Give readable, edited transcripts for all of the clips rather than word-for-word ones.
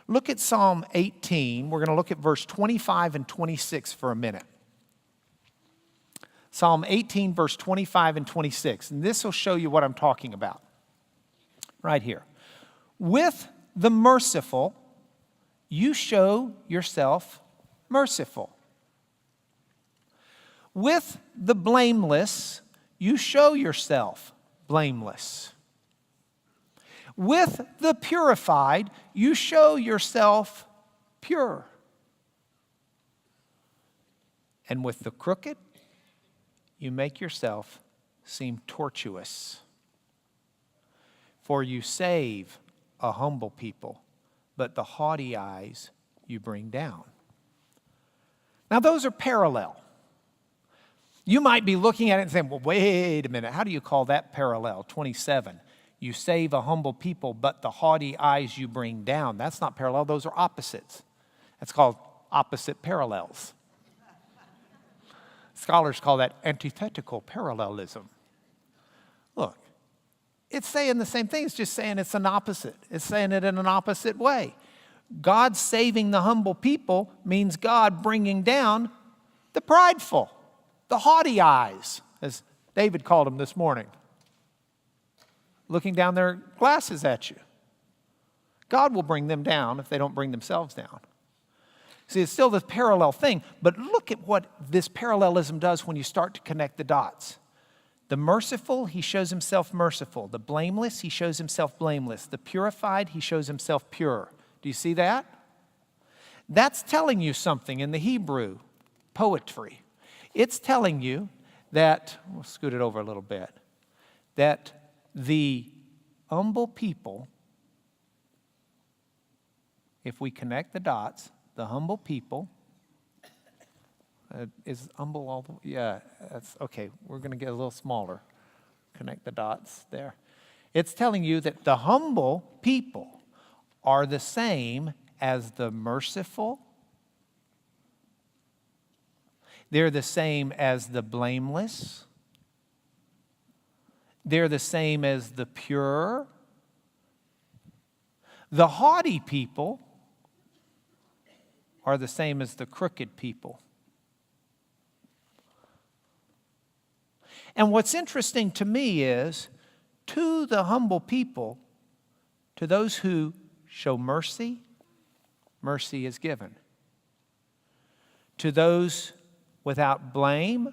Look at Psalm 18. We're going to look at verse 25 and 26 for a minute. Psalm 18, verse 25 and 26. And this will show you what I'm talking about. Right here. With the merciful, you show yourself merciful. With the blameless, you show yourself blameless. With the purified, you show yourself pure. And with the crooked, you make yourself seem tortuous. For you save a humble people, but the haughty eyes you bring down. Now those are parallel. You might be looking at it and saying, well, wait a minute, how do you call that parallel? 27, you save a humble people, but the haughty eyes you bring down. That's not parallel, those are opposites. That's called opposite parallels. Scholars call that antithetical parallelism. Look, it's saying the same thing, it's just saying it's an opposite. It's saying it in an opposite way. God saving the humble people means God bringing down the prideful, the haughty eyes, as David called them this morning, looking down their glasses at you. God will bring them down if they don't bring themselves down. See, it's still the parallel thing, but look at what this parallelism does when you start to connect the dots. The merciful, he shows himself merciful. The blameless, he shows himself blameless. The purified, he shows himself pure. Do you see that? That's telling you something in the Hebrew poetry. It's telling you that, we'll scoot it over a little bit, that the humble people, if we connect the dots, the humble people, is humble all the, yeah, that's okay. We're going to get a little smaller. Connect the dots there. It's telling you that the humble people are the same as the merciful. They're the same as the blameless. They're the same as the pure. The haughty people are the same as the crooked people. And what's interesting to me is, to the humble people, to those who show mercy, mercy is given. To those without blame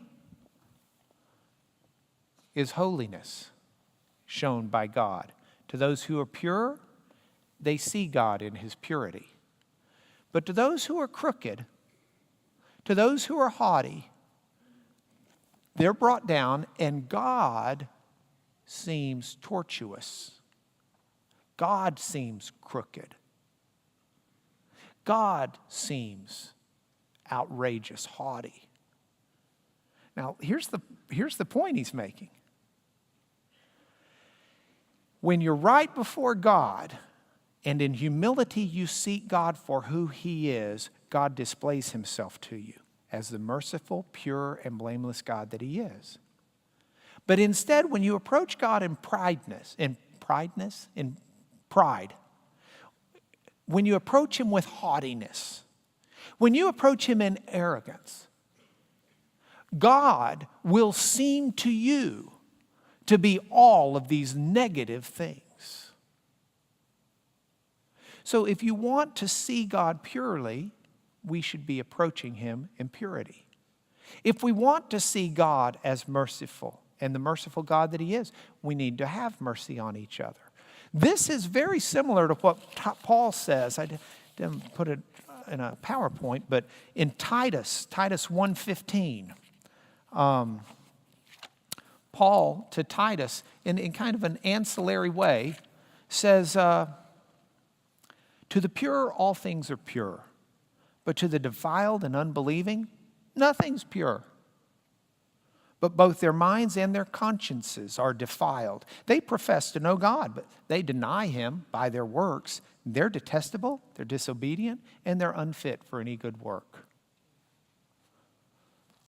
is holiness shown by God. To those who are pure, they see God in his purity. But to those who are crooked, to those who are haughty, they're brought down, and God seems tortuous. God seems crooked. God seems outrageous, haughty. Now, here's the point he's making. When you're right before God, and in humility you seek God for who he is, God displays himself to you as the merciful, pure, and blameless God that he is. But instead, when you approach God in pride, when you approach him with haughtiness, when you approach him in arrogance, God will seem to you to be all of these negative things. So if you want to see God purely, we should be approaching him in purity. If we want to see God as merciful and the merciful God that he is, we need to have mercy on each other. This is very similar to what Paul says. I didn't put it in a PowerPoint, but in Titus 1:15, Paul to Titus, in kind of an ancillary way, says, to the pure, all things are pure. But to the defiled and unbelieving, nothing's pure. But both their minds and their consciences are defiled. They profess to know God, but they deny him by their works. They're detestable, they're disobedient, and they're unfit for any good work.